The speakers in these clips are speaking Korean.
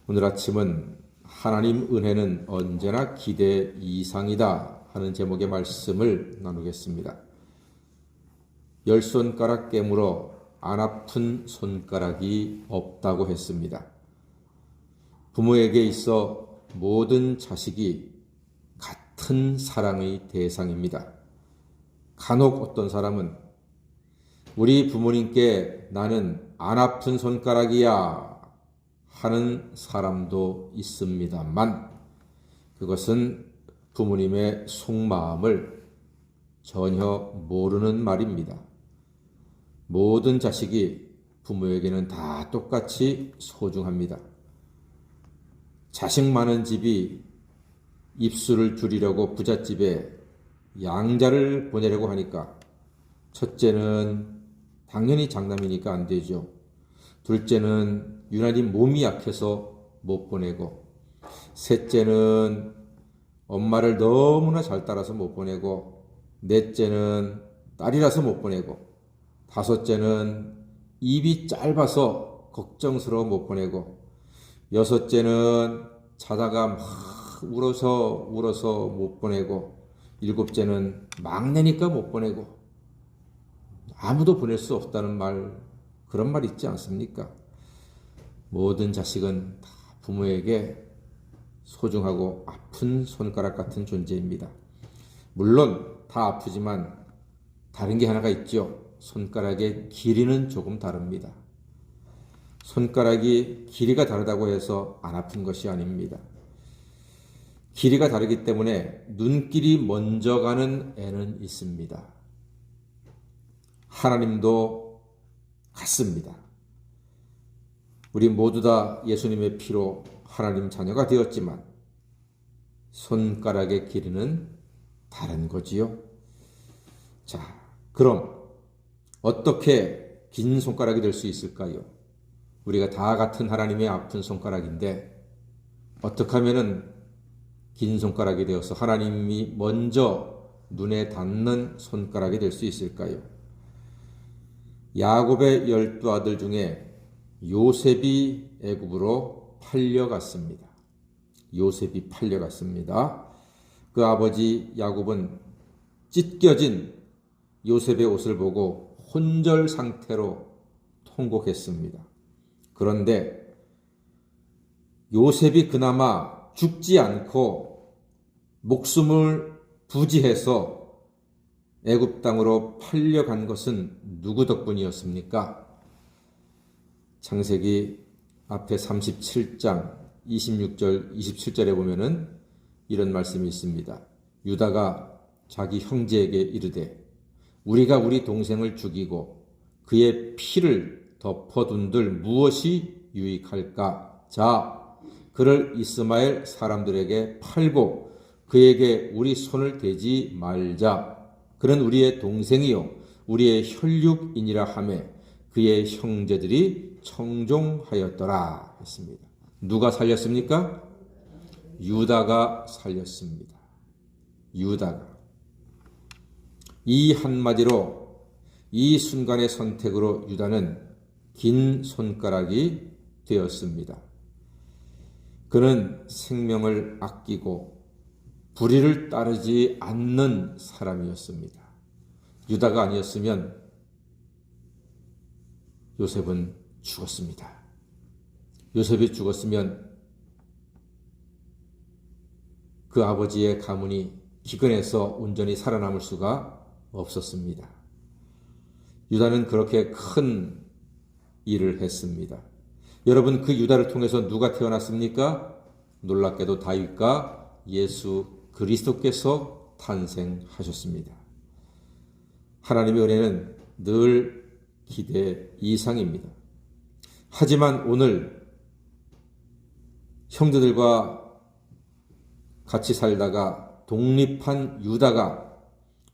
오늘 아침은 하나님 은혜는 언제나 기대 이상이다 하는 제목의 말씀을 나누겠습니다. 열 손가락 깨물어 안 아픈 손가락이 없다고 했습니다. 부모에게 있어 모든 자식이 같은 사랑의 대상입니다. 간혹 어떤 사람은 우리 부모님께 나는 안 아픈 손가락이야 하는 사람도 있습니다만 그것은 부모님의 속마음을 전혀 모르는 말입니다. 모든 자식이 부모에게는 다 똑같이 소중합니다. 자식 많은 집이 입술을 줄이려고 부잣집에 양자를 보내려고 하니까 첫째는 당연히 장남이니까 안 되죠. 둘째는 유난히 몸이 약해서 못 보내고, 셋째는 엄마를 너무나 잘 따라서 못 보내고, 넷째는 딸이라서 못 보내고, 다섯째는 입이 짧아서 걱정스러워 못 보내고, 여섯째는 자다가 막 울어서 못 보내고, 일곱째는 막내니까 못 보내고, 아무도 보낼 수 없다는 말, 그런 말 있지 않습니까? 모든 자식은 다 부모에게 소중하고 아픈 손가락 같은 존재입니다. 물론 다 아프지만 다른 게 하나가 있죠. 손가락의 길이는 조금 다릅니다. 손가락이 길이가 다르다고 해서 안 아픈 것이 아닙니다. 길이가 다르기 때문에 눈길이 먼저 가는 애는 있습니다. 하나님도 같습니다. 우리 모두 다 예수님의 피로 하나님 자녀가 되었지만 손가락의 길이는 다른 거지요. 자, 그럼 어떻게 긴 손가락이 될 수 있을까요? 우리가 다 같은 하나님의 아픈 손가락인데 어떻게 하면은 긴 손가락이 되어서 하나님이 먼저 눈에 닿는 손가락이 될 수 있을까요? 야곱의 12아들 중에 요셉이 애굽으로 팔려갔습니다. 요셉이 팔려갔습니다. 그 아버지 야곱은 찢겨진 요셉의 옷을 보고 혼절 상태로 통곡했습니다. 그런데 요셉이 그나마 죽지 않고 목숨을 부지해서 애굽 땅으로 팔려간 것은 누구 덕분이었습니까? 창세기 앞에 37장 26절 27절에 보면은 이런 말씀이 있습니다. 유다가 자기 형제에게 이르되 우리가 우리 동생을 죽이고 그의 피를 덮어둔들 무엇이 유익할까? 자, 그를 이스마엘 사람들에게 팔고 그에게 우리 손을 대지 말자. 그는 우리의 동생이요 우리의 혈육이니라 하매 그의 형제들이 청종하였더라 했습니다. 누가 살렸습니까? 유다가 살렸습니다. 유다가. 이 한마디로 이 순간의 선택으로 유다는 긴 손가락이 되었습니다. 그는 생명을 아끼고 불의를 따르지 않는 사람이었습니다. 유다가 아니었으면 요셉은 죽었습니다. 요셉이 죽었으면 그 아버지의 가문이 기근해서 온전히 살아남을 수가 없었습니다. 유다는 그렇게 큰 일을 했습니다. 여러분, 그 유다를 통해서 누가 태어났습니까? 놀랍게도 다윗과 예수 그리스도께서 탄생하셨습니다. 하나님의 은혜는 늘 기대 이상입니다. 하지만 오늘 형제들과 같이 살다가 독립한 유다가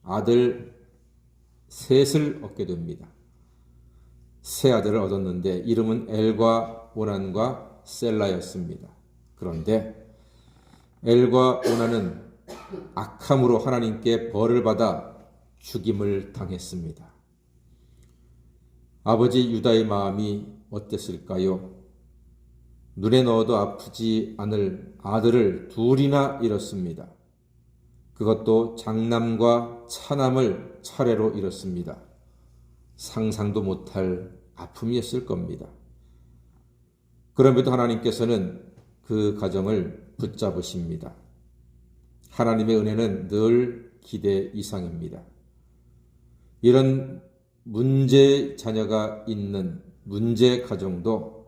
아들 셋을 얻게 됩니다. 세 아들을 얻었는데 이름은 엘과 오난과 셀라였습니다. 그런데 엘과 오난은 악함으로 하나님께 벌을 받아 죽임을 당했습니다. 아버지 유다의 마음이 어땠을까요? 눈에 넣어도 아프지 않을 아들을 둘이나 잃었습니다. 그것도 장남과 차남을 차례로 잃었습니다. 상상도 못할 아픔이었을 겁니다. 그럼에도 하나님께서는 그 가정을 붙잡으십니다. 하나님의 은혜는 늘 기대 이상입니다. 이런 문제 자녀가 있는 문제 가정도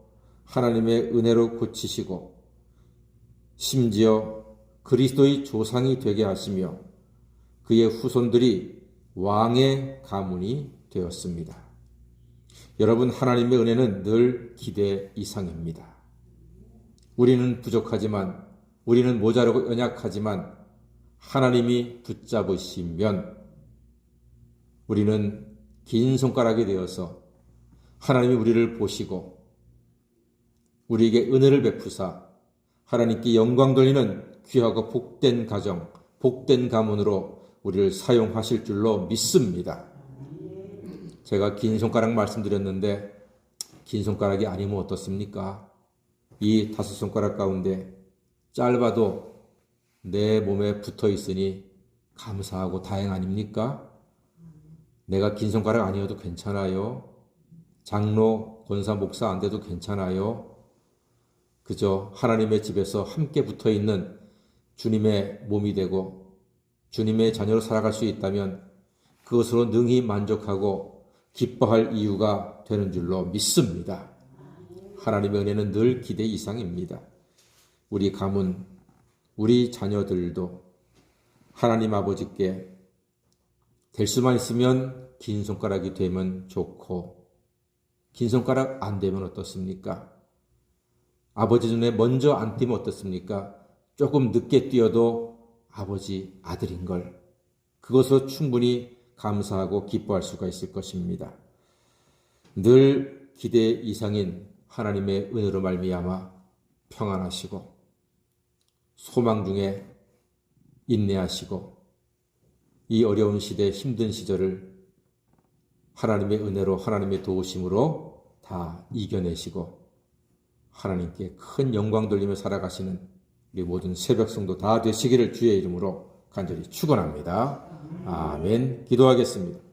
하나님의 은혜로 고치시고 심지어 그리스도의 조상이 되게 하시며 그의 후손들이 왕의 가문이 되었습니다. 여러분, 하나님의 은혜는 늘 기대 이상입니다. 우리는 부족하지만, 우리는 모자라고 연약하지만 하나님이 붙잡으시면 우리는 긴 손가락이 되어서 하나님이 우리를 보시고 우리에게 은혜를 베푸사 하나님께 영광 돌리는 귀하고 복된 가정, 복된 가문으로 우리를 사용하실 줄로 믿습니다. 제가 긴 손가락 말씀드렸는데 긴 손가락이 아니면 어떻습니까? 이 5손가락 가운데 짧아도 내 몸에 붙어 있으니 감사하고 다행 아닙니까? 내가 긴 손가락 아니어도 괜찮아요. 장로, 권사, 목사 안 돼도 괜찮아요. 그저 하나님의 집에서 함께 붙어 있는 주님의 몸이 되고 주님의 자녀로 살아갈 수 있다면 그것으로 능히 만족하고 기뻐할 이유가 되는 줄로 믿습니다. 하나님의 은혜는 늘 기대 이상입니다. 우리 가문, 우리 자녀들도 하나님 아버지께 될 수만 있으면 긴 손가락이 되면 좋고 긴 손가락 안 되면 어떻습니까? 아버지 눈에 먼저 안 띄면 어떻습니까? 조금 늦게 뛰어도 아버지 아들인걸. 그것으로 충분히 감사하고 기뻐할 수가 있을 것입니다. 늘 기대 이상인 하나님의 은혜로 말미암아 평안하시고 소망 중에 인내하시고 이 어려운 시대 힘든 시절을 하나님의 은혜로 하나님의 도우심으로 다 이겨내시고 하나님께 큰 영광 돌리며 살아가시는 우리 모든 새벽성도 다 되시기를 주의 이름으로 간절히 축원합니다. 아멘. 기도하겠습니다.